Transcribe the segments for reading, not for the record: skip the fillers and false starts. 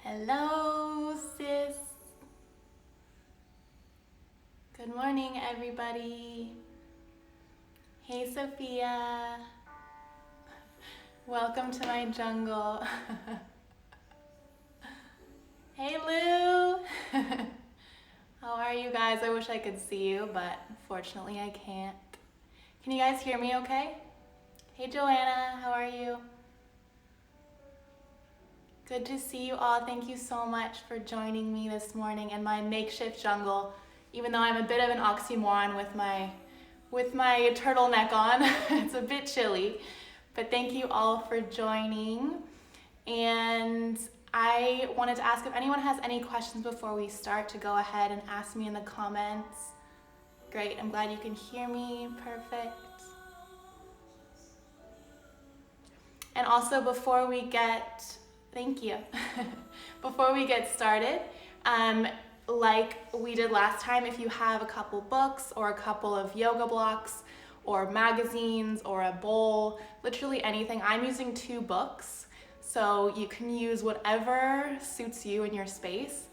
Hello, sis. Good morning, everybody. Hey, Sophia. Welcome to my jungle. Hey, Lou. How are you guys? I wish I could see you, but fortunately I can't. Can you guys hear me okay? Hey, Joanna. How are you? Good to see you all. Thank you so much for joining me this morning in my makeshift jungle, even though I'm a bit of an oxymoron with my turtleneck on. It's a bit chilly, but thank you all for joining. And I wanted to ask if anyone has any questions before we start to go ahead and ask me in the comments. Great, I'm glad you can hear me. Perfect. And also before we get before we get started, like we did last time, if you have a couple books or a couple of yoga blocks or magazines or a bowl, literally anything, I'm using 2 books, so you can use whatever suits you in your space.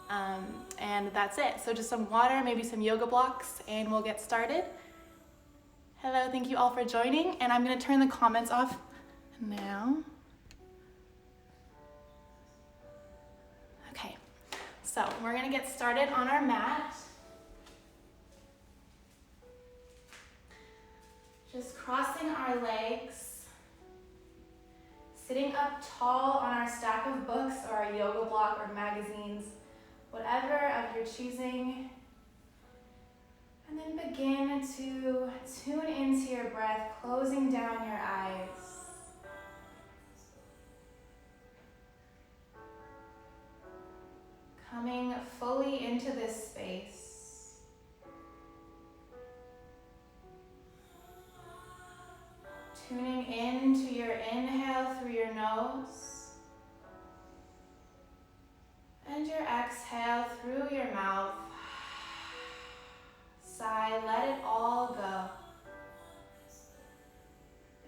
And that's it. So just some water, maybe some yoga blocks, and we'll get started. Hello, thank you all for joining, and I'm gonna turn the comments off now. Okay, so we're gonna get started on our mat. Just crossing our legs, sitting up tall on our stack of books or our yoga block or magazines, whatever of your choosing. And then begin to tune into your breath, closing down your eyes. Coming fully into this space. Tuning into your inhale through your nose and your exhale through your mouth. Sigh, let it all go.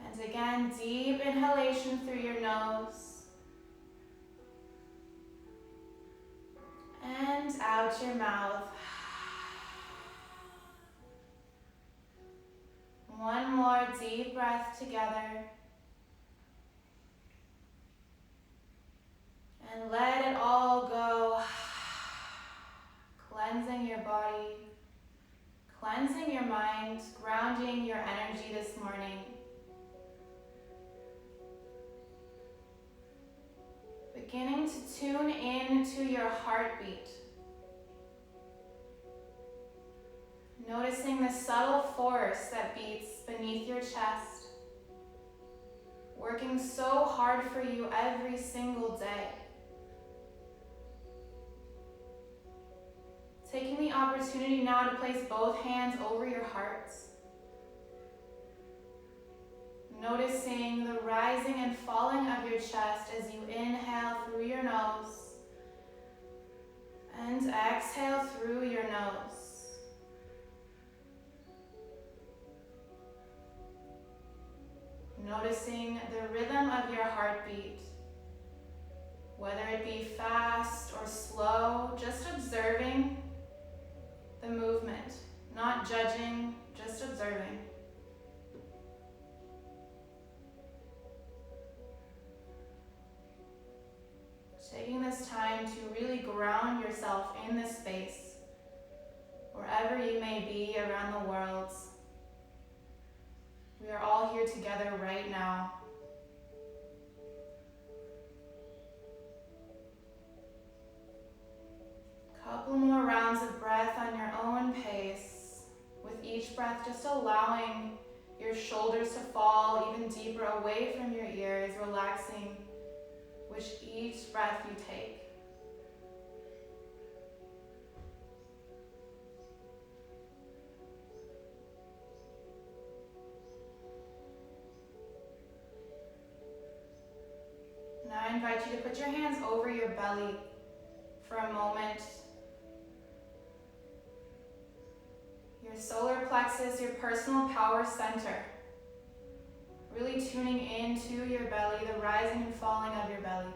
And again, deep inhalation through your nose. And out your mouth. One more deep breath together. And let it all go. Cleansing your body, cleansing your mind, grounding your energy this morning. Beginning to tune into your heartbeat. Noticing the subtle force that beats beneath your chest, working so hard for you every single day. Taking the opportunity now to place both hands over your heart. Noticing the rising and falling of your chest as you inhale through your nose and exhale through your nose. Noticing the rhythm of your heartbeat, whether it be fast or slow, just observing the movement, not judging, just observing. Taking this time to really ground yourself in this space, wherever you may be around the world. We are all here together right now. Couple more rounds of breath on your own pace. With each breath, just allowing your shoulders to fall even deeper away from your ears, relaxing with each breath you take. Now I invite you to put your hands over your belly for a moment. Your solar plexus, your personal power center. Really tuning into your belly, the rising and falling of your belly.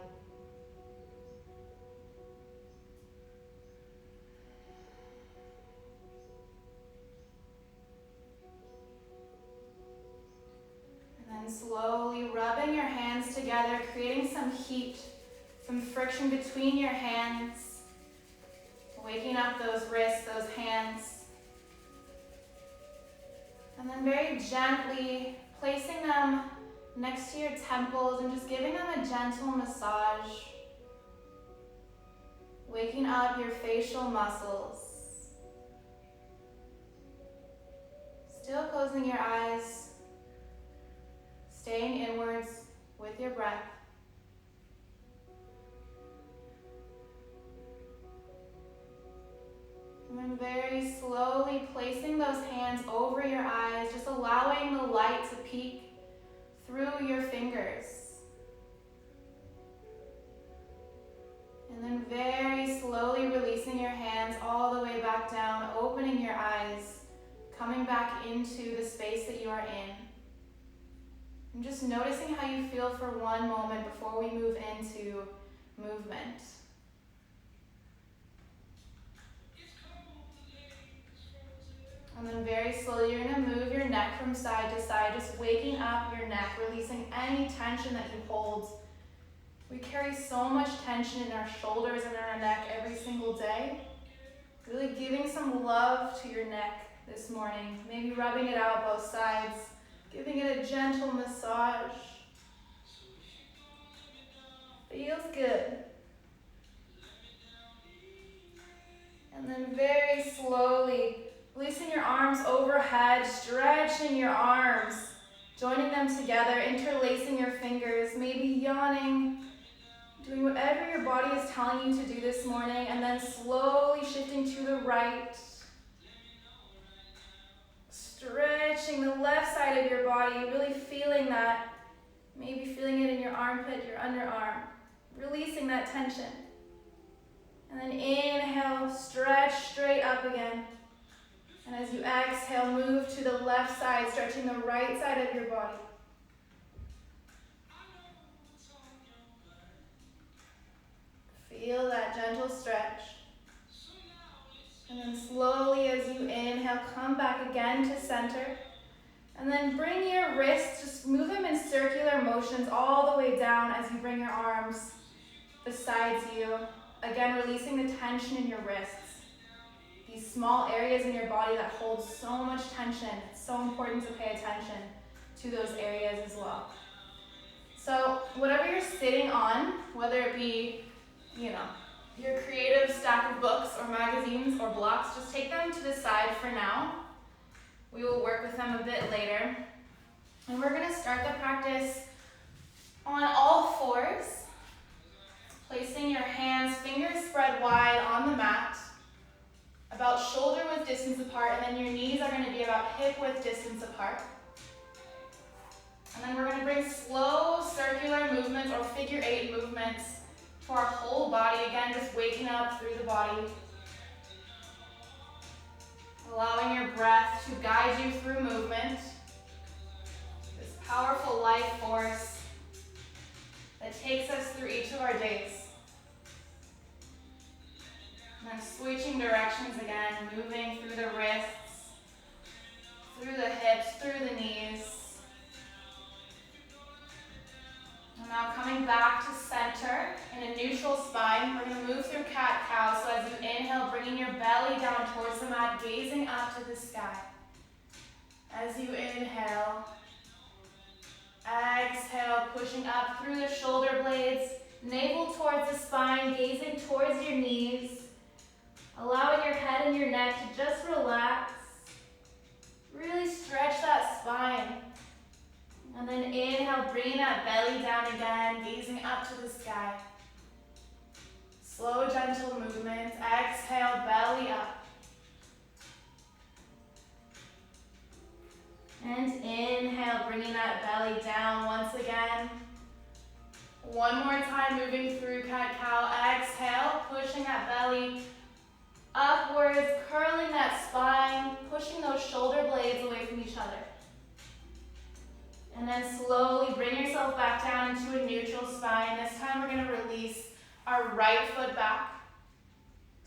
slowly rubbing your hands together, creating some heat, some friction between your hands, waking up those wrists, those hands. And then very gently placing them next to your temples and just giving them a gentle massage, waking up your facial muscles. Still closing your eyes, staying inwards with your breath. And then very slowly placing those hands over your eyes, just allowing the light to peek through your fingers. And then very slowly releasing your hands all the way back down, opening your eyes, coming back into the space that you are in. And just noticing how you feel for one moment before we move into movement. And then very slowly, you're going to move your neck from side to side, just waking up your neck, releasing any tension that you hold. We carry so much tension in our shoulders and in our neck every single day. Really giving some love to your neck this morning. Maybe rubbing it out both sides, giving it a gentle massage. Feels good. And then very slowly, releasing your arms overhead, stretching your arms, joining them together, interlacing your fingers, maybe yawning, doing whatever your body is telling you to do this morning, and then slowly shifting to the right, stretching the left side of your body, really feeling that, maybe feeling it in your armpit, your underarm, releasing that tension. And then inhale, stretch straight up again. And as you exhale, move to the left side, stretching the right side of your body. Feel that gentle stretch. And then slowly as you inhale, come back again to center. And then bring your wrists, just move them in circular motions all the way down as you bring your arms beside you. Again, releasing the tension in your wrists. These small areas in your body that hold so much tension. It's so important to pay attention to those areas as well. So whatever you're sitting on, whether it be, your creative stack of books or magazines or blocks, just take them to the side for now. We will work with them a bit later. And we're gonna start the practice on all fours, placing your hands, fingers spread wide on the mat, about shoulder width distance apart, and then your knees are gonna be about hip width distance apart. And then we're gonna bring slow circular movements or figure 8 movements to our whole body. Again, just waking up through the body. Allowing your breath to guide you through movement. This powerful life force that takes us through each of our days. And then switching directions again, moving through the wrists, through the hips, through the knees. And now coming back to center in a neutral spine, we're going to move through cat-cow. So as you inhale, bringing your belly down towards the mat, gazing up to the sky. As you inhale, exhale, pushing up through the shoulder blades, navel towards the spine, gazing towards your knees. Allowing your head and your neck to just relax. Really stretch that spine. And then inhale, bringing that belly down again, gazing up to the sky. Slow, gentle movements. Exhale, belly up. And inhale, bringing that belly down once again. One more time, moving through cat-cow. Exhale, pushing that belly upwards, curling that spine, pushing those shoulder blades away from each other. And then slowly bring yourself back down into a neutral spine. This time we're going to release our right foot back.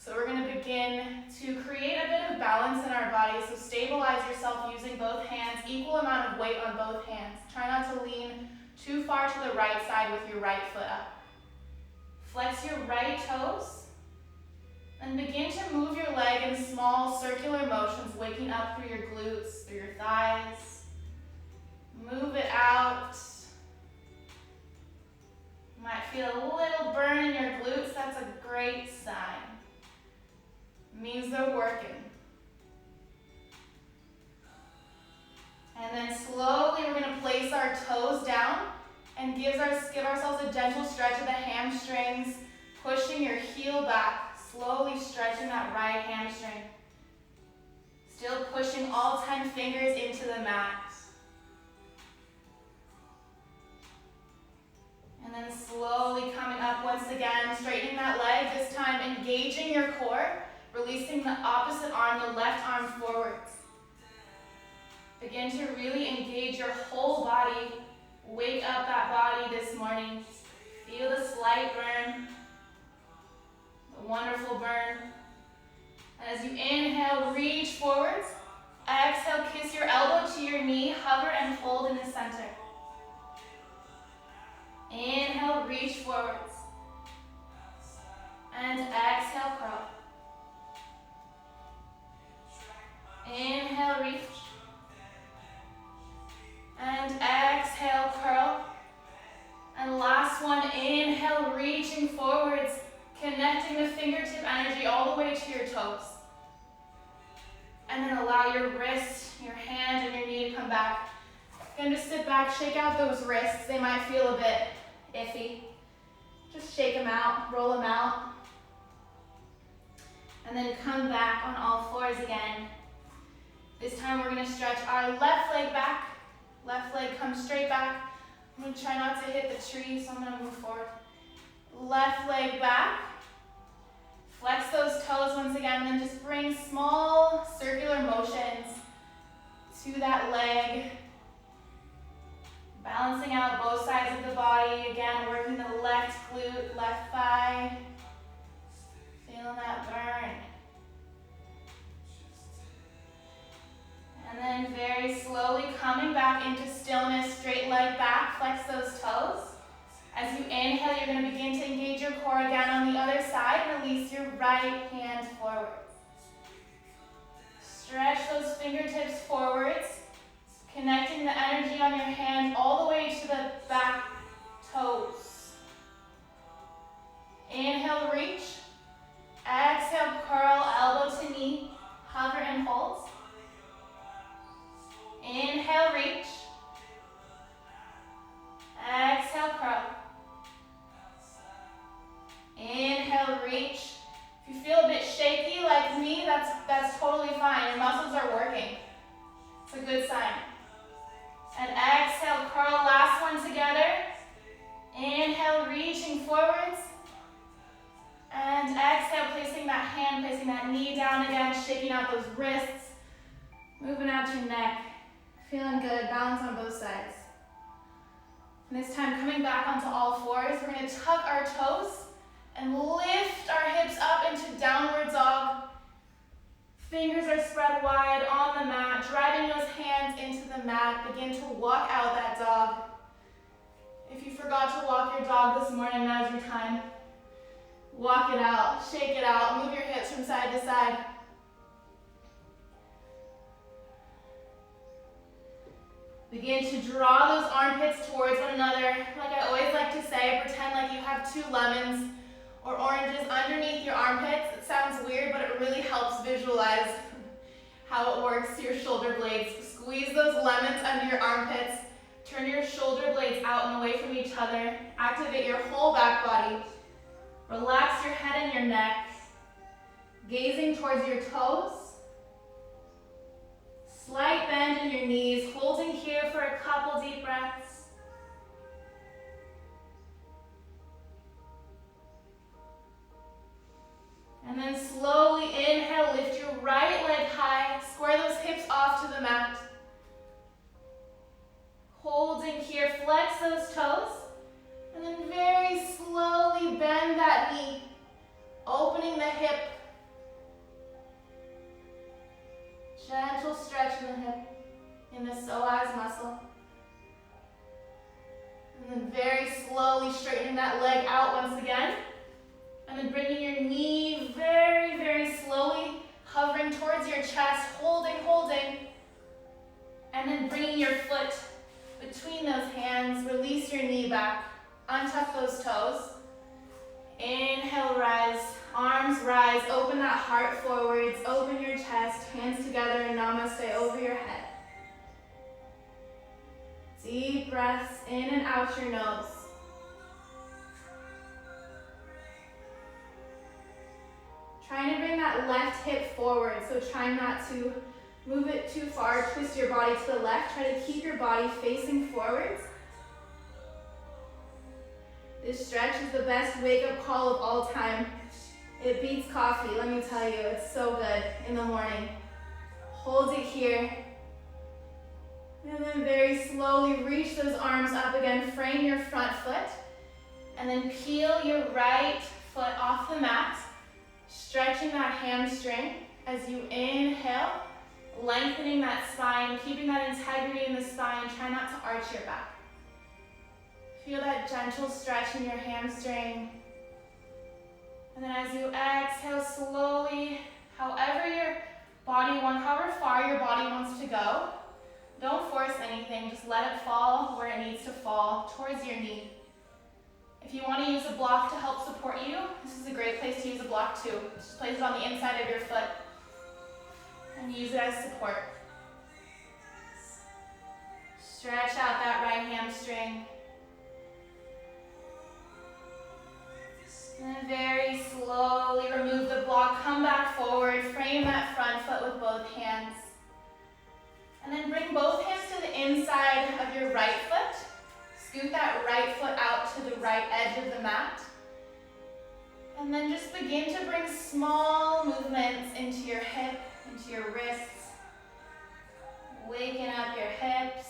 So we're going to begin to create a bit of balance in our body. So stabilize yourself using both hands, equal amount of weight on both hands. Try not to lean too far to the right side with your right foot up. Flex your right toes and begin to move your leg in small circular motions, waking up through your glutes, through your thighs. Move it out. You might feel a little burn in your glutes. That's a great sign. It means they're working. And then slowly we're going to place our toes down and give ourselves a gentle stretch of the hamstrings, pushing your heel back, slowly stretching that right hamstring. Still pushing all 10 fingers into the mat. And then slowly coming up once again, straightening that leg, this time engaging your core, releasing the opposite arm, the left arm forwards. Begin to really engage your whole body. Wake up that body this morning. Feel the slight burn, the wonderful burn. And as you inhale, reach forwards. Exhale, kiss your elbow to your knee, hover and hold in the center. Inhale, reach forwards. And exhale, curl. Inhale, reach. And exhale, curl. And last one, inhale, reaching forwards, connecting the fingertip energy all the way to your toes. And then allow your wrist, your hand, and your knee to come back. Again, just sit back, shake out those wrists. They might feel a bit iffy. Just shake them out, roll them out. And then come back on all fours again. This time we're going to stretch our left leg back. Left leg comes straight back. I'm going to try not to hit the tree, so I'm going to move forward. Left leg back. Flex those toes once again, and then just bring small circular motions to that leg. Balancing out both sides of the body. Again, working the left glute, left thigh. Feeling that burn. And then very slowly coming back into stillness, straight leg back, flex those toes. As you inhale, you're going to begin to engage your core again on the other side. Release your right hand forward. Stretch those fingertips forwards, connecting the energy on your hand all the way to the back toes. Inhale, reach. Exhale, curl, elbow to knee. Hover and hold. Inhale, reach. Exhale, curl. Inhale, reach. If you feel a bit shaky like me, that's totally fine. Your muscles are working. It's a good sign. And exhale, curl, last one together. Inhale, reaching forwards. And exhale, placing that hand, placing that knee down again, shaking out those wrists. Moving out your neck. Feeling good, balance on both sides. And this time coming back onto all fours, we're going to tuck our toes and lift our hips up into downward dog. Fingers are spread wide on the mat, driving those hands into the mat. Begin to walk out that dog. If you forgot to walk your dog this morning, now's your time. Walk it out, shake it out, move your hips from side to side. Begin to draw those armpits towards one another. Like I always like to say, pretend like you have 2 lemons or oranges underneath your armpits. It sounds weird, but it really helps visualize how it works to your shoulder blades. Squeeze those lemons under your armpits. Turn your shoulder blades out and away from each other. Activate your whole back body. Relax your head and your neck. Gazing towards your toes. Slight bend in your knees, holding here for a couple deep breaths. And then slowly inhale, lift your right leg high, square those hips off to the mat. Holding here, flex those toes, and then very slowly bend that knee, opening the hip in the hip, in the psoas muscle. And then very slowly straightening that leg out once again. And then bringing your knee very, very slowly, hovering towards your chest, holding. And then bringing your foot between those hands, release your knee back, untuck those toes. Inhale, rise, arms rise, open that heart forwards, open your chest, hands together in namaste over your head. Deep breaths in and out your nose. Trying to bring that left hip forward, so trying not to move it too far, twist your body to the left. Try to keep your body facing forwards. This stretch is the best wake-up call of all time. It beats coffee, let me tell you. It's so good in the morning. Hold it here. And then very slowly reach those arms up again. Frame your front foot. And then peel your right foot off the mat. Stretching that hamstring as you inhale. Lengthening that spine, keeping that integrity in the spine. Try not to arch your back. Feel that gentle stretch in your hamstring. And then as you exhale slowly, however far your body wants to go, don't force anything, just let it fall where it needs to fall, towards your knee. If you want to use a block to help support you, this is a great place to use a block too. Just place it on the inside of your foot and use it as support. Stretch out that right hamstring. And then very slowly remove the block, come back forward, frame that front foot with both hands. And then bring both hands to the inside of your right foot. Scoot that right foot out to the right edge of the mat. And then just begin to bring small movements into your hip, into your wrists. Waking up your hips.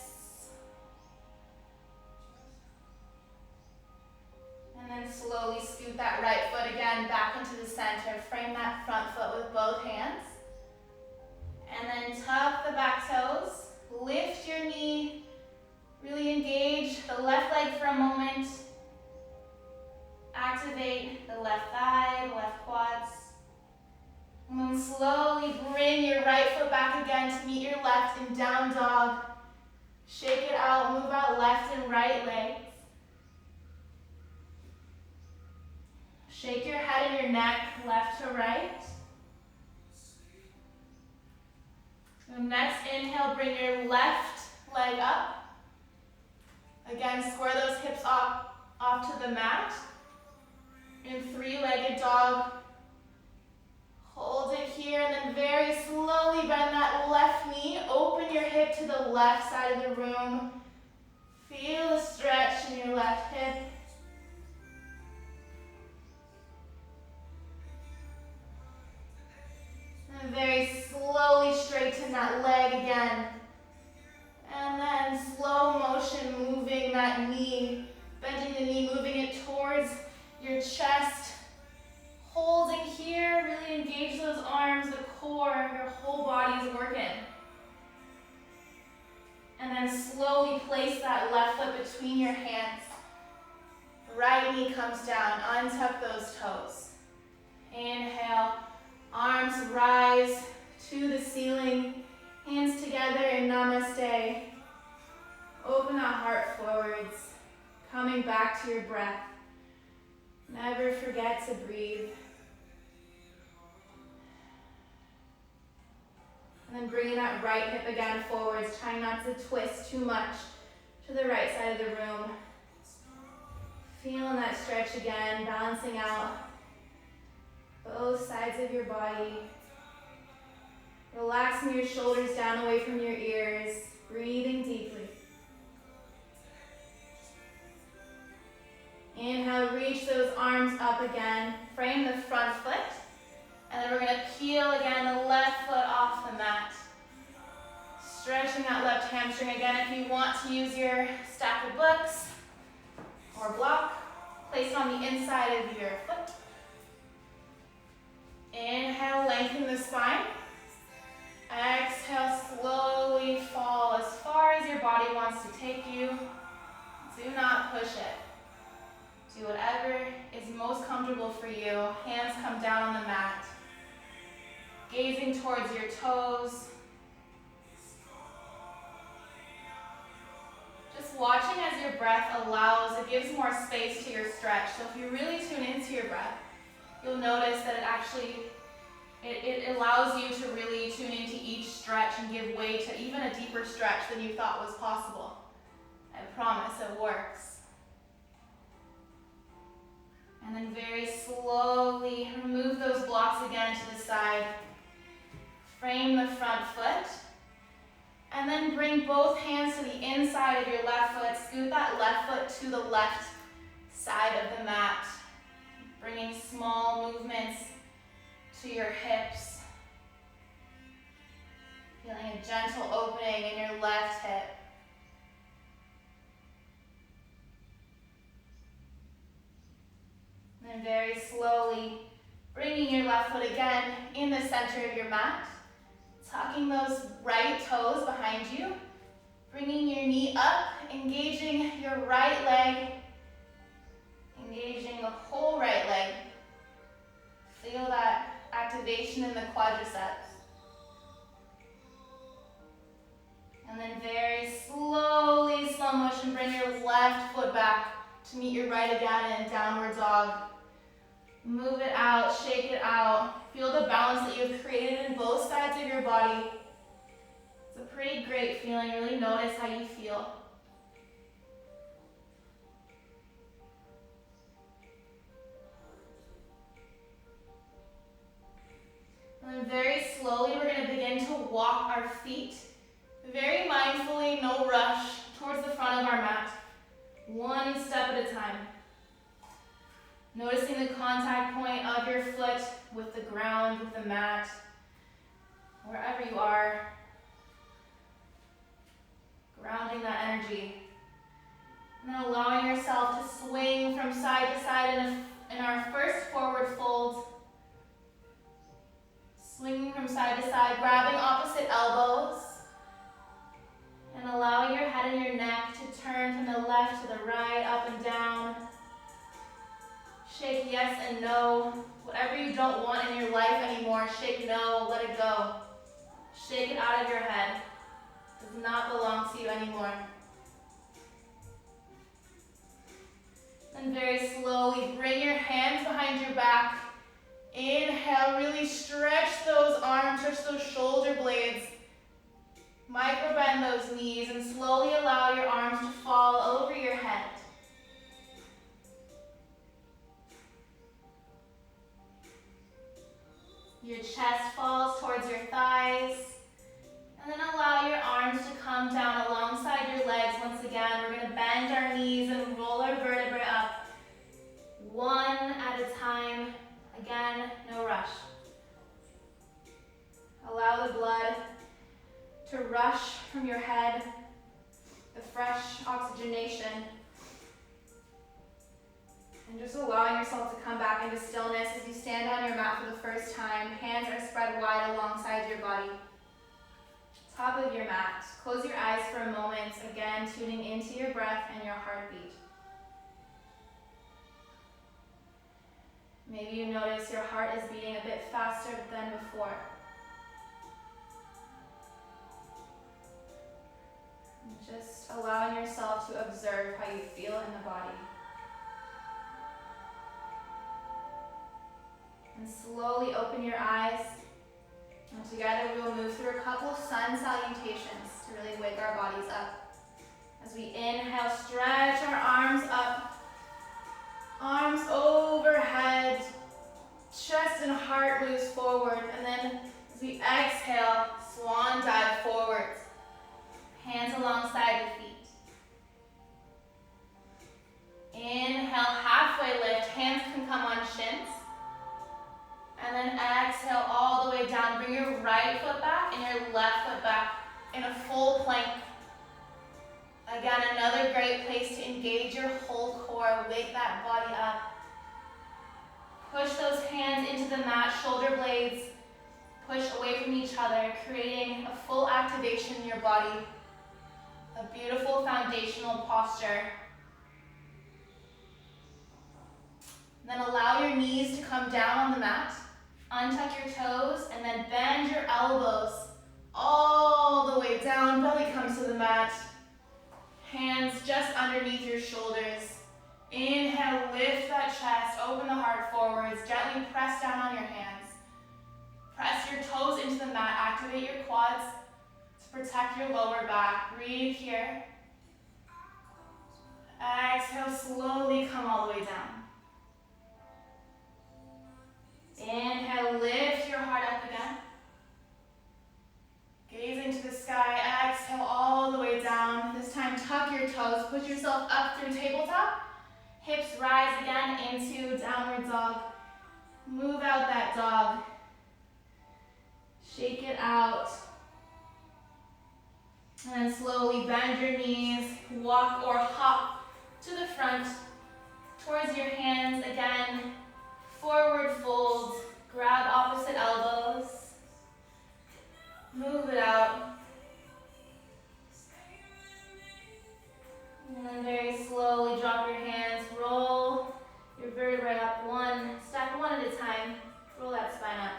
And then slowly scoot that right foot again back into the center. Frame that front foot with both hands. And then tuck the back toes. Lift your knee. Really engage the left leg for a moment. Activate the left thigh, the left quads. And then slowly bring your right foot back again to meet your left in down dog. Shake it out, move out left and right legs. Shake your head and your neck left to right. So next inhale, bring your left leg up. Again, square those hips off to the mat. In three-legged dog. Hold it here and then very slowly bend that left knee. Open your hip to the left side of the room. Feel the stretch in your left hip. And very slowly straighten that leg again. And then slow motion, moving that knee, bending the knee, moving it towards your chest. Holding here, really engage those arms, the core, your whole body is working. And then slowly place that left foot between your hands. Right knee comes down, untuck those toes. Inhale, arms rise to the ceiling. Hands together in namaste. Open that heart forwards. Coming back to your breath. Never forget to breathe. And then bringing that right hip again forwards. Trying not to twist too much to the right side of the room. Feeling that stretch again. Balancing out both sides of your body. Relaxing your shoulders down away from your ears, breathing deeply. Inhale, reach those arms up again. Frame the front foot. And then we're going to peel again the left foot off the mat. Stretching that left hamstring again. If you want to use your stack of books or block, place it on the inside of your foot. Inhale, lengthen the spine. Exhale, slowly fall as far as your body wants to take you. Do not push it. Do whatever is most comfortable for you. Hands come down on the mat. Gazing towards your toes. Just watching as your breath allows, it gives more space to your stretch. So if you really tune into your breath, you'll notice that it actually, it allows you to really tune into each stretch and give way to even a deeper stretch than you thought was possible. I promise it works. And then very slowly remove those blocks again to the side. Frame the front foot. And then bring both hands to the inside of your left foot. Scoot that left foot to the left side of the mat. Bringing small movements to your hips. Feeling a gentle opening in your left hip. And then very slowly bringing your left foot again in the center of your mat. Tucking those right toes behind you. Bringing your knee up, engaging your right leg. Engaging the whole right leg. Feel that activation in the quadriceps. And then very slowly, slow motion, bring your left foot back to meet your right again in downward dog. Move it out, shake it out. Feel the balance that you've created in both sides of your body. It's a pretty great feeling. Really notice how you feel. And then very slowly, we're going to begin to walk our feet very mindfully, no rush, towards the front of our mat. One step at a time. Noticing the contact point of your foot with the ground, with the mat, wherever you are. Grounding that energy. And then allowing yourself to swing from side to side in our first forward fold. Swinging from side to side, grabbing opposite elbows. And allowing your head and your neck to turn from the left to the right, up and down. Shake yes and no. Whatever you don't want in your life anymore, shake no, let it go. Shake it out of your head. It does not belong to you anymore. And very slowly bring your hands behind your back. Inhale, really stretch those arms, stretch those shoulder blades. Micro bend those knees and slowly allow your arms to fall over your head. Your chest falls towards your thighs. And then allow your arms to come down alongside your legs. Once again, we're going to bend our knees and roll our vertebrae up. One at a time. Again, no rush. Allow the blood to rush from your head, the fresh oxygenation. And just allowing yourself to come back into stillness as you stand on your mat for the first time. Hands are spread wide alongside your body. Top of your mat. Close your eyes for a moment, again tuning into your breath and your heartbeat. Maybe you notice your heart is beating a bit faster than before. And just allowing yourself to observe how you feel in the body. And slowly open your eyes. And together we will move through a couple of sun salutations to really wake our bodies up. As we inhale, stretch our arms up. Arms overhead. Chest and heart moves forward. And then as we exhale, swan dive forwards. Hands alongside the feet. Inhale, halfway lift. Hands can come on shins. And then exhale all the way down. Bring your right foot back and your left foot back in a full plank. Again, another great place to engage your whole core. Wake that body up. Push those hands into the mat, shoulder blades push away from each other, creating a full activation in your body. A beautiful foundational posture. Then allow your knees to come down on the mat. Untuck your toes and then bend your elbows all the way down. Belly comes to the mat. Hands just underneath your shoulders. Inhale, lift that chest, open the heart forwards, gently press down on your hands. Press your toes into the mat, activate your quads to protect your lower back. Breathe here. Exhale, slowly come all the way down. Inhale, lift your heart up again. Gaze into the sky, exhale all the way down. This time tuck your toes, push yourself up through tabletop. Hips rise again into downward dog. Move out that dog. Shake it out. And then slowly bend your knees, walk or hop to the front, towards your hands again. Forward fold, grab opposite elbows. Move it out. And then very slowly drop your hands, roll your vertebrae up stack one at a time. Roll that spine up.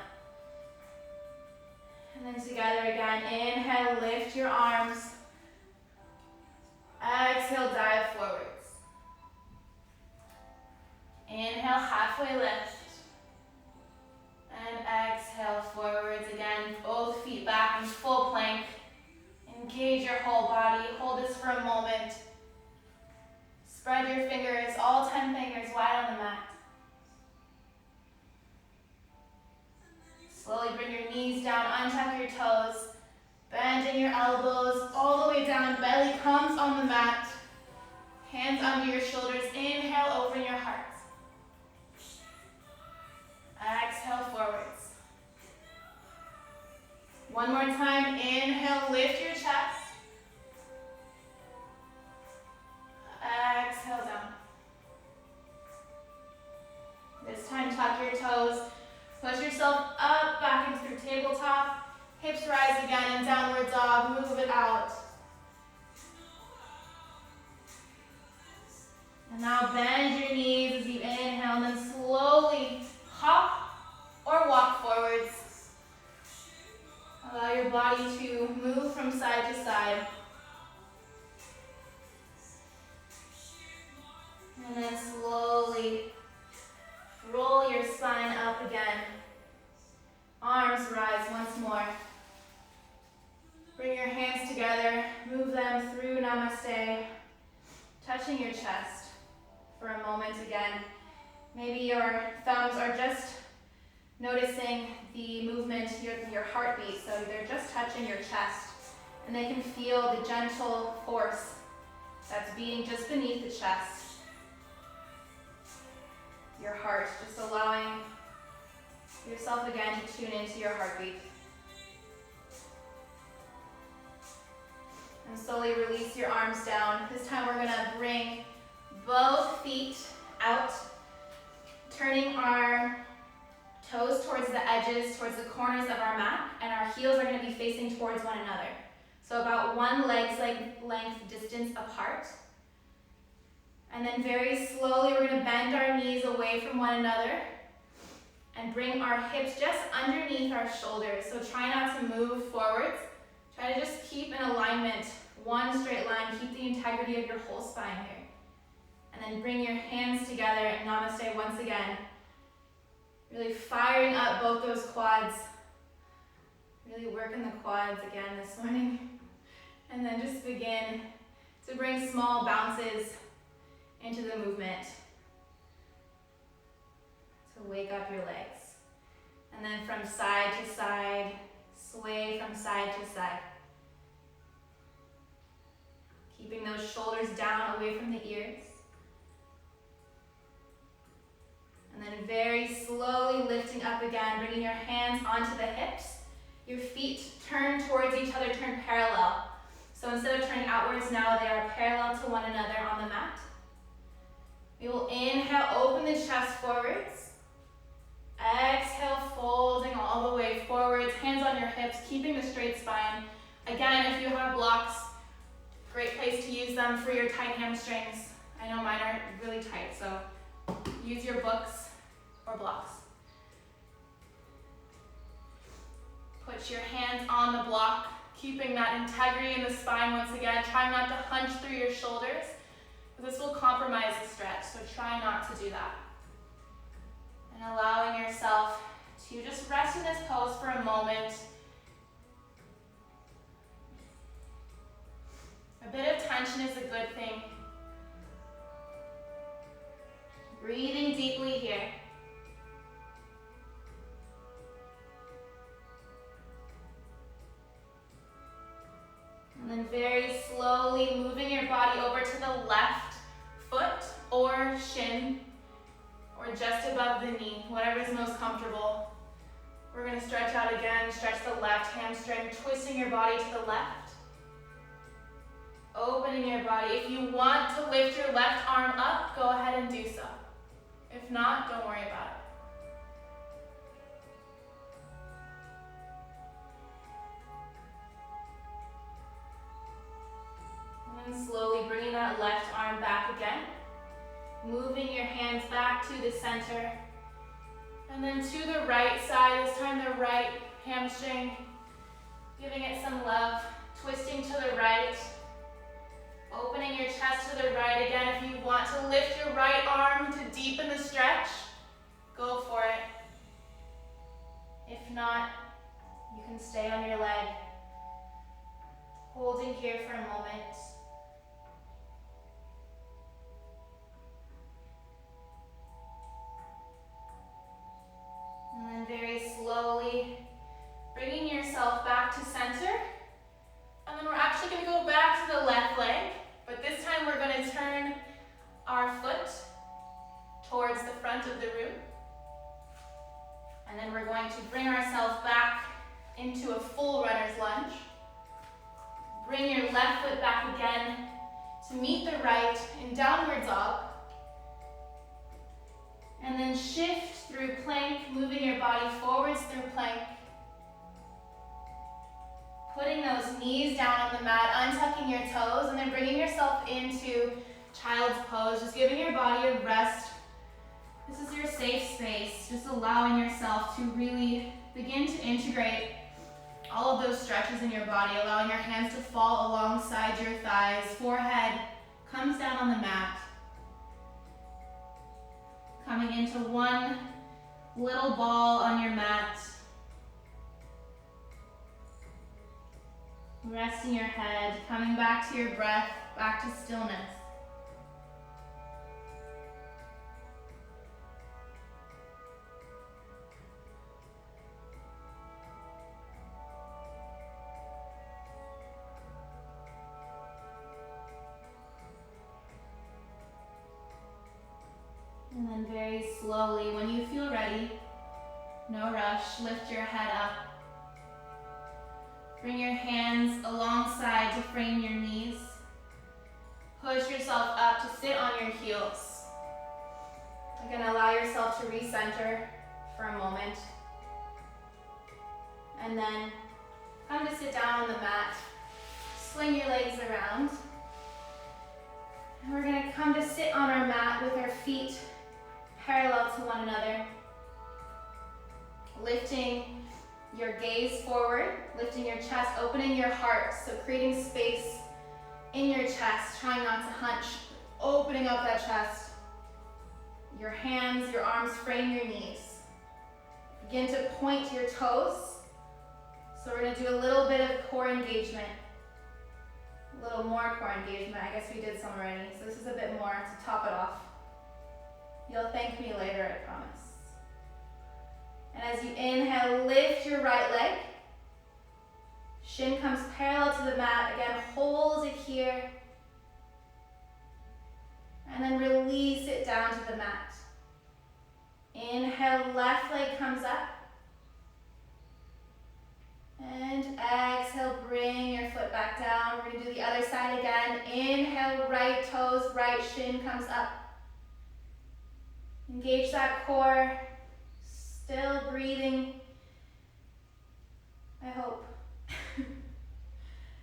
And then together again, inhale, lift your arms. Exhale, dive forwards. Inhale, halfway lift. And exhale, forwards again. Both feet back in full plank. Engage your whole body. Hold this for a moment. Spread your fingers, all 10 fingers wide on the mat. Slowly bring your knees down, untuck your toes. Bending your elbows all the way down. Belly comes on the mat. Hands under your shoulders. Inhale, open your heart. Exhale, forwards. One more time. Inhale, lift your chest. Exhale down. This time, tuck your toes. Push yourself up, back into your tabletop. Hips rise again in downward dog. Move it out. And now bend your knees as you inhale, and then slowly hop or walk forwards. Allow your body to move from side to side. And then slowly roll your spine up again. Arms rise once more. Bring your hands together, move them through Namaste, touching your chest for a moment again. Maybe your thumbs are just noticing the movement, your heartbeat, so they're just touching your chest, and they can feel the gentle force that's beating just beneath the chest. Your heart, just allowing yourself again to tune into your heartbeat. And slowly release your arms down. This time we're gonna bring both feet out, turning our toes towards the edges, towards the corners of our mat, and our heels are gonna be facing towards one another. So about one leg's length distance apart. And then very slowly we're gonna bend our knees away from one another and bring our hips just underneath our shoulders. So try not to move forwards. Try to just keep in alignment, one straight line. Keep the integrity of your whole spine here. And then bring your hands together in Namaste once again. Really firing up both those quads. Really working the quads again this morning. And then just begin to bring small bounces into the movement to wake up your legs. And then from side to side, sway from side to side. Keeping those shoulders down away from the ears. And then very slowly lifting up again, bringing your hands onto the hips. Your feet turn towards each other, turn parallel. So instead of turning outwards now, they are parallel to one another on the mat. We will inhale, open the chest forwards. Exhale, folding all the way forwards, hips, keeping the straight spine. Again, if you have blocks, great place to use them for your tight hamstrings. I know mine are really tight, so use your books or blocks. Put your hands on the block, keeping that integrity in the spine once again. Try not to hunch through your shoulders. This will compromise the stretch, so try not to do that. And allowing yourself to just rest in this pose for a moment. A bit of tension is a good thing. Breathing deeply here. And then very slowly moving your body over to the left foot or shin, or just above the knee, whatever is most comfortable. We're going to stretch out again, stretch the left hamstring, twisting your body to the left. Opening your body. If you want to lift your left arm up, go ahead and do so. If not, don't worry about it. And then slowly bringing that left arm back again. Moving your hands back to the center. And then to the right side, this time the right hamstring. Giving it some love. Twisting to the right. Opening your chest to the right again. If you want to lift your right arm to deepen the stretch, go for it. If not, you can stay on your leg. Holding here for a moment. And then very slowly bringing yourself back to center. And then we're actually going to go back to the left leg, but this time we're going to turn our foot towards the front of the room. And then we're going to bring ourselves back into a full runner's lunge. Bring your left foot back again to meet the right in downward dog. And then shift through plank, moving your body forwards through plank. Putting those knees down on the mat, untucking your toes, and then bringing yourself into child's pose. Just giving your body a rest. This is your safe space. Just allowing yourself to really begin to integrate all of those stretches in your body, allowing your hands to fall alongside your thighs. Forehead comes down on the mat. Coming into one little ball on your mat. Resting your head, coming back to your breath, back to stillness. And then very slowly, when you feel ready, no rush, lift your head up. Bring your hands alongside to frame your knees. Push yourself up to sit on your heels. Again, allow yourself to recenter for a moment. And then come to sit down on the mat. Swing your legs around. And we're going to come to sit on our mat with our feet parallel to one another. Lifting your gaze forward, lifting your chest, opening your heart, so creating space in your chest, trying not to hunch, opening up that chest. Your hands, your arms frame your knees. Begin to point your toes. So we're going to do a little bit of core engagement. A little more core engagement. I guess we did some already, so this is a bit more to top it off. You'll thank me later, I promise. And as you inhale, lift your right leg. Shin comes parallel to the mat. Again, hold it here. And then release it down to the mat. Inhale, left leg comes up. And exhale, bring your foot back down. We're going to do the other side again. Inhale, right toes, right shin comes up. Engage that core. Still breathing. I hope.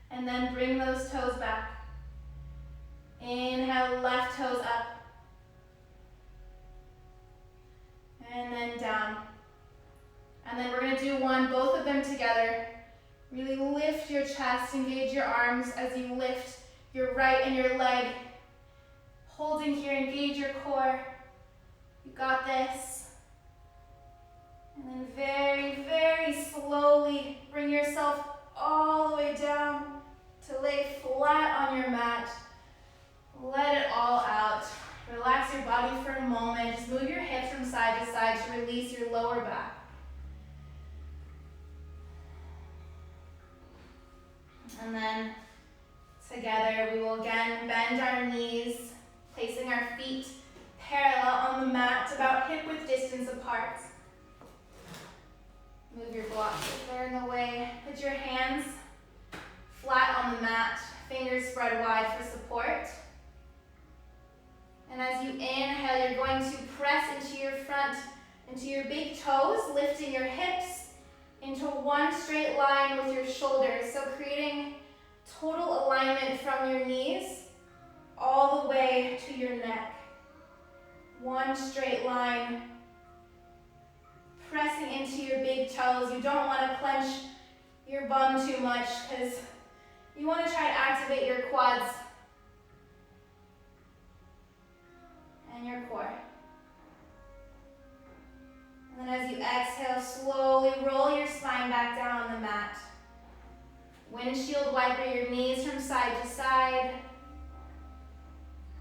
And then bring those toes back. Inhale, left toes up. And then down. And then we're gonna do both of them together. Really lift your chest, engage your arms as you lift your right and your leg. Holding here, engage your core. You got this. And then very, very slowly bring yourself all the way down to lay flat on your mat. Let it all out. Relax your body for a moment. Just move your hips from side to side to release your lower back. And then together we will again bend our knees, placing our feet parallel on the mat, about hip-width distance apart. Move your blocks if they're in the way. Put your hands flat on the mat, fingers spread wide for support. And as you inhale, you're going to press into your front, into your big toes, lifting your hips into one straight line with your shoulders. So creating total alignment from your knees all the way to your neck. One straight line. Pressing into your big toes. You don't want to clench your bum too much because you want to try to activate your quads and your core. And then as you exhale, slowly roll your spine back down on the mat. Windshield wiper your knees from side to side.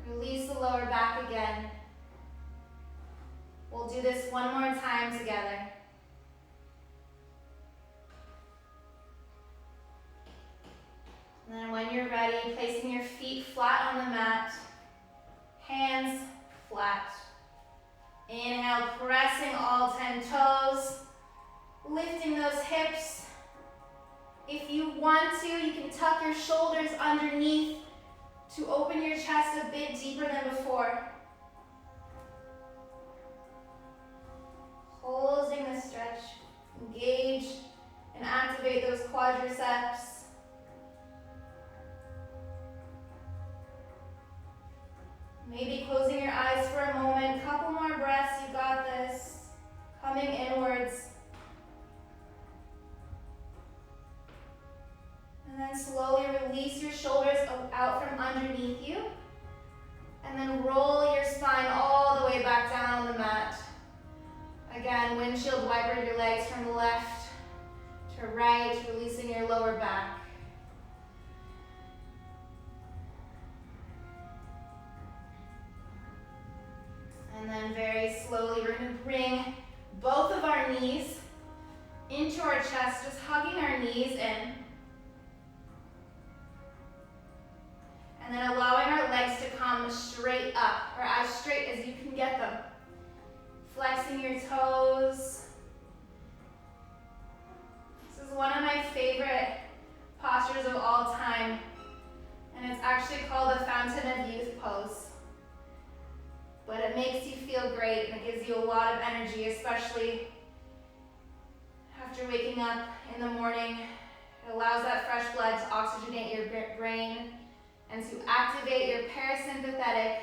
Release the lower back again. We'll do this one more time together. And then when you're ready, placing your feet flat on the mat, hands flat. Inhale, pressing all 10 toes, lifting those hips. If you want to, you can tuck your shoulders underneath to open your chest a bit deeper than before. Holding the stretch, engage and activate those quadriceps. Maybe closing your eyes for a moment, couple more breaths, you got this. Coming inwards. And then slowly release your shoulders out from underneath you. And then roll your spine all the way back down on the mat. Again, windshield wiper your legs from left to right, releasing your lower back. And then very slowly, we're going to bring both of our knees into our chest, just hugging our knees in. And then allowing our legs to come straight up, or as straight as you can get them. Flexing your toes. This is one of my favorite postures of all time. And it's actually called the Fountain of Youth pose. But it makes you feel great and it gives you a lot of energy, especially after waking up in the morning. It allows that fresh blood to oxygenate your brain and to activate your parasympathetic,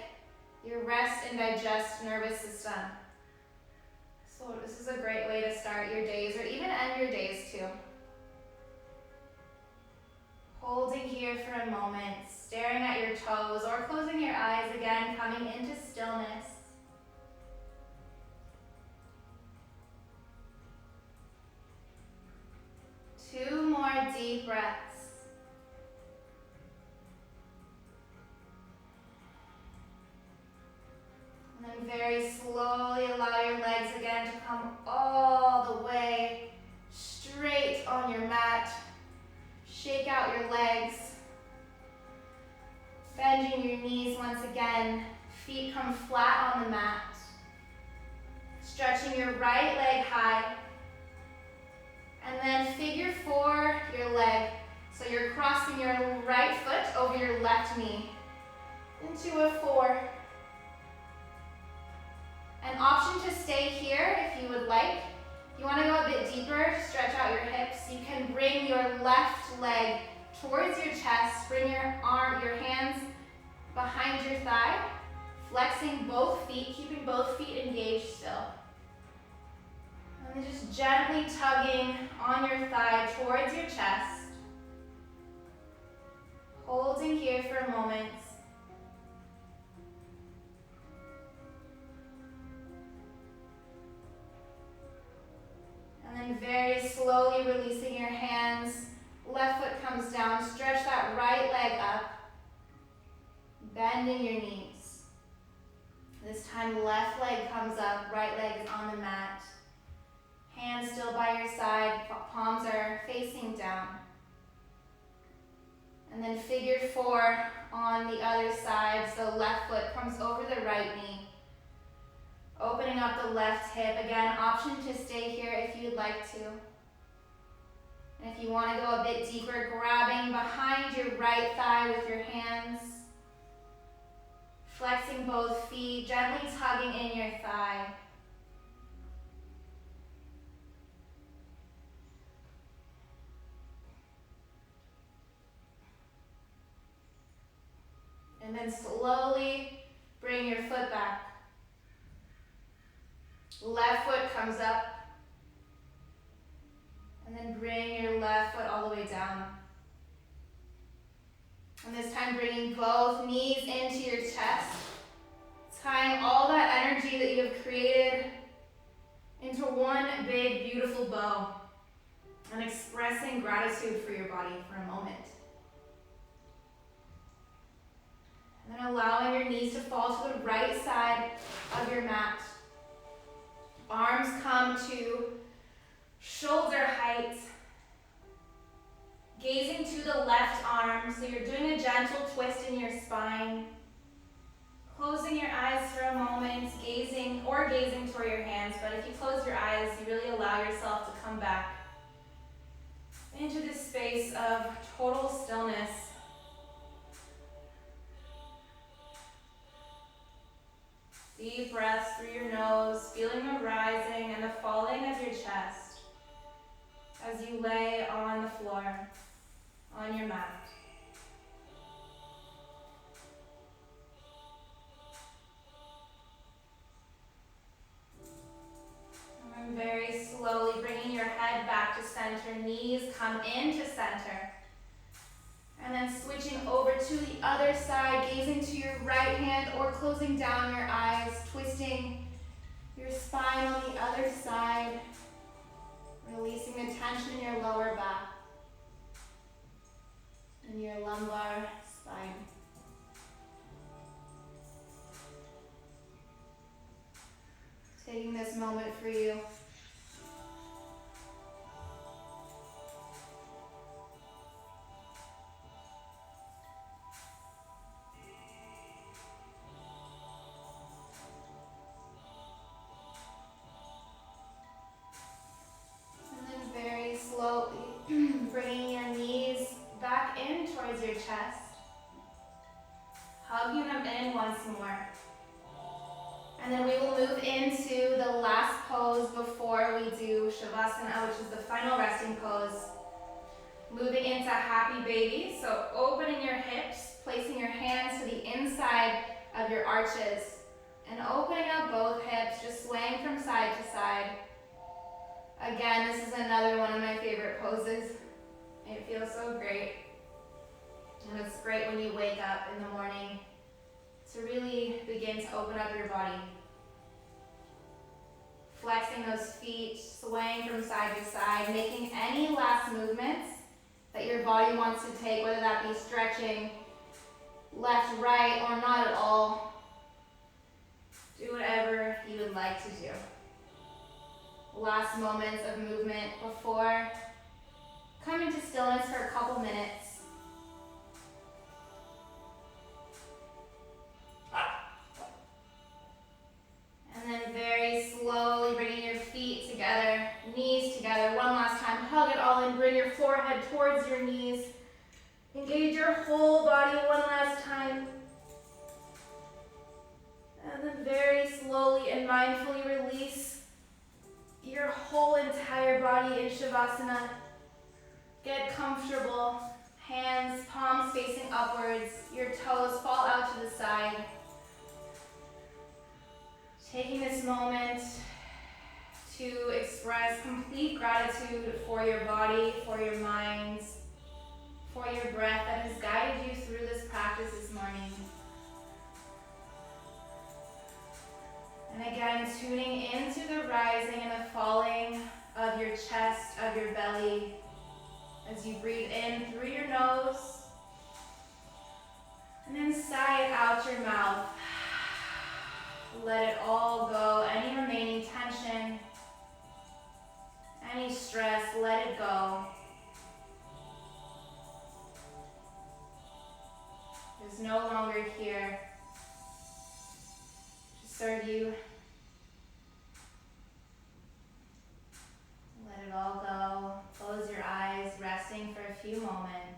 your rest and digest nervous system. So this is a great way to start your days or even end your days too. Holding here for a moment, staring at your toes or closing your eyes again, coming into stillness. Two more deep breaths. And then very slowly allow your legs again to come all the way straight on your mat. Shake out your legs. Bending your knees once again. Feet come flat on the mat. Stretching your right leg high. And then figure four your leg. So you're crossing your right foot over your left knee. Into a 4. An option to stay here if you would like If you want to go a bit deeper, stretch out your hips. You can bring your left leg towards your chest. Bring your hands behind your thigh, flexing both feet, keeping both feet engaged still. And then just gently tugging on your thigh towards your chest. Holding here for a moment. And then very slowly releasing your hands. Left foot comes down. Stretch that right leg up. Bending your knees. This time left leg comes up, right leg is on the mat. Hands still by your side, palms are facing down. And then figure four on the other side, so left foot comes over the right knee. Opening up the left hip. Again, option to stay here if you'd like to. And if you want to go a bit deeper, grabbing behind your right thigh with your hands. Flexing both feet, gently tugging in your thigh. And then slowly bring your foot back. Left foot comes up. And then bring your left foot all the way down. And this time bringing both knees into your chest. Tying all that energy that you have created into one big, beautiful bow. And expressing gratitude for your body for a moment. And then allowing your knees to fall to the right side of your mat. Arms come to shoulder height. Gazing to the left arm, so you're doing a gentle twist in your spine. Closing your eyes for a moment, gazing toward your hands, but if you close your eyes, you really allow yourself to come back into this space of total stillness. Deep breaths through your nose, feeling the rising and the falling of your chest as you lay on the floor, on your mat. And very slowly bringing your head back to center, knees come into center. And then switching over to the other side, gazing to your right hand or closing down your eyes, twisting your spine on the other side, releasing the tension in your lower back and your lumbar spine. Taking this moment for you. Bringing your knees back in towards your chest. Hugging them in once more. And then we will move into the last pose before we do Shavasana, which is the final resting pose. Moving into Happy Baby. So opening your hips, placing your hands to the inside of your arches. And opening up both hips, just swaying from side to side. Again, this is another one of my favorite poses. It feels so great. And it's great when you wake up in the morning to really begin to open up your body. Flexing those feet, swaying from side to side, making any last movements that your body wants to take, whether that be stretching left, right, or not at all. Do whatever you would like to do. Last moments of movement before coming to stillness for a couple minutes. And then very slowly bringing your feet together, knees together. One last time, hug it all in, bring your forehead towards your knees. Engage your whole body one last time. And then very slowly and mindfully release your whole entire body in Shavasana. Get comfortable. Hands, palms facing upwards. Your toes fall out to the side. Taking this moment to express complete gratitude for your body, for your mind, for your breath that has guided you through this practice this morning. And again, tuning into the rising and the falling of your chest, of your belly, as you breathe in through your nose, and then sigh it out your mouth. Let it all go. Any remaining tension, any stress, let it go. It's no longer here to serve you. Let it all go. Close your eyes, resting for a few moments.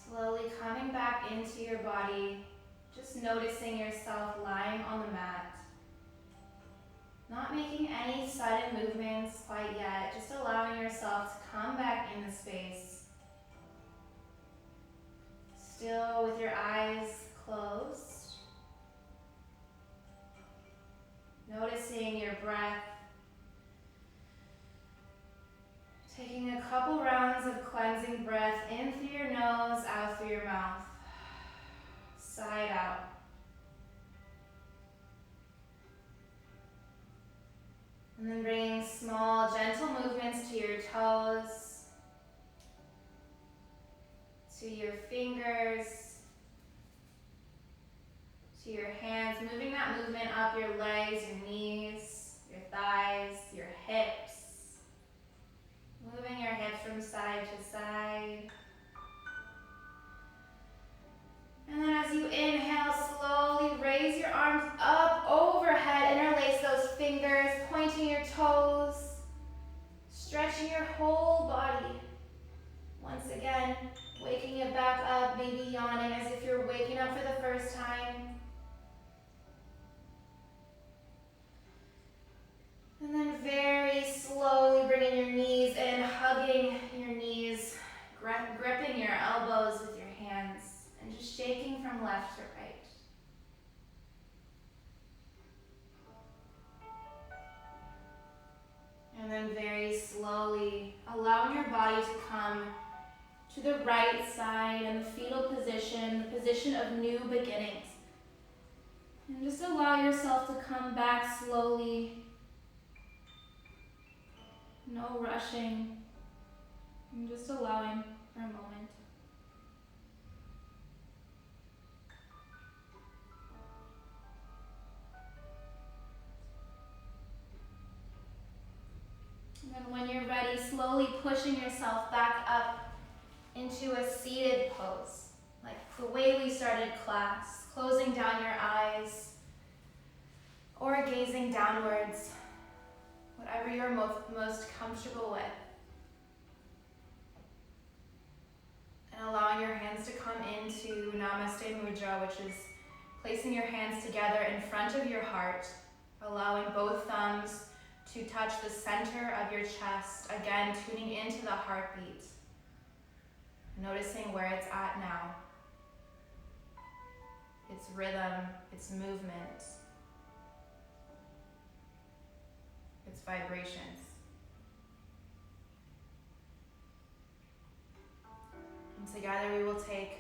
Slowly coming back into your body, just noticing yourself lying on the mat. Not making any sudden movements quite yet, just allowing yourself to come back in the space. Still with your eyes closed. Noticing your breath. Taking a couple rounds of cleansing breath in through your nose, out through your mouth. Side out. And then bringing small, gentle movements to your toes, to your fingers, to your hands, moving that movement up your legs, your knees, your thighs, your hips. Moving your hips from side to side. And then as you inhale, slowly raise your arms up overhead, interlace those fingers, pointing your toes, stretching your whole body. Once again, waking it back up, maybe yawning as if you're waking up for the first time. And then very slowly bringing your knees in, hugging your knees, gripping your elbows with your hands, and just shaking from left to right. And then very slowly allowing your body to come to the right side in the fetal position, the position of new beginnings. And just allow yourself to come back slowly. No rushing. And just allowing for a moment. And then when you're ready, slowly pushing yourself back up into a seated pose, like the way we started class, closing down your eyes or gazing downwards, whatever you're most comfortable with. And allowing your hands to come into Namaste Mudra, which is placing your hands together in front of your heart, allowing both thumbs to touch the center of your chest, again tuning into the heartbeat, noticing where it's at now, its rhythm, its movement, its vibrations. together we will take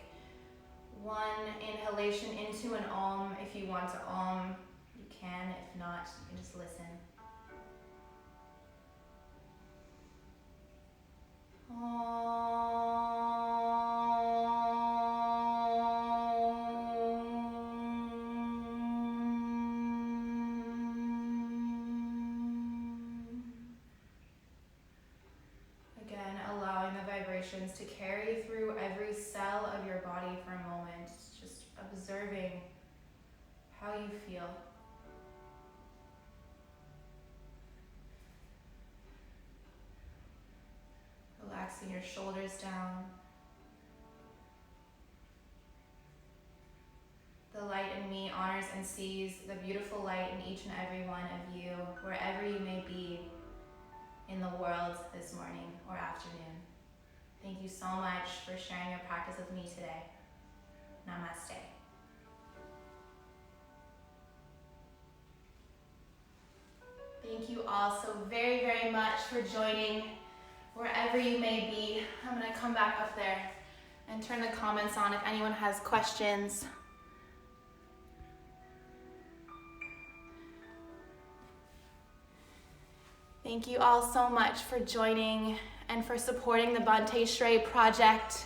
one inhalation into an Om. If you want to Om, you can. If not, you can just listen. Again, allowing the vibrations to carry through every cell of your body for a moment, just observing how you feel. Relaxing your shoulders down. The light in me honors and sees the beautiful light in each and every one of you, wherever you may be in the world this morning or afternoon. Thank you so much for sharing your practice with me today. Namaste. Thank you all so very, very much for joining wherever you may be. I'm going to come back up there and turn the comments on if anyone has questions. Thank you all so much for joining and for supporting the Banteay Srey project.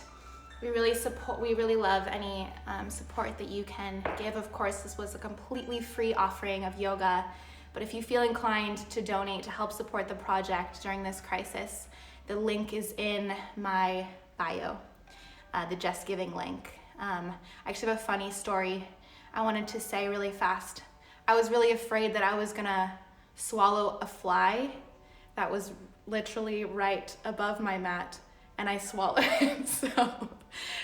We really love any support that you can give. Of course, this was a completely free offering of yoga, but if you feel inclined to donate to help support the project during this crisis, the link is in my bio, the Just Giving link. I actually have a funny story I wanted to say really fast. I was really afraid that I was gonna swallow a fly that was literally right above my mat, and I swallowed it. So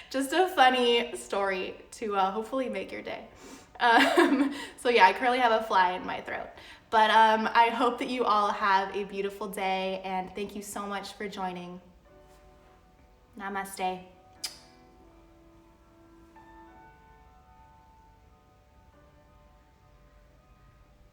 just a funny story to hopefully make your day. So yeah, I currently have a fly in my throat. But I hope that you all have a beautiful day, and thank you so much for joining. Namaste.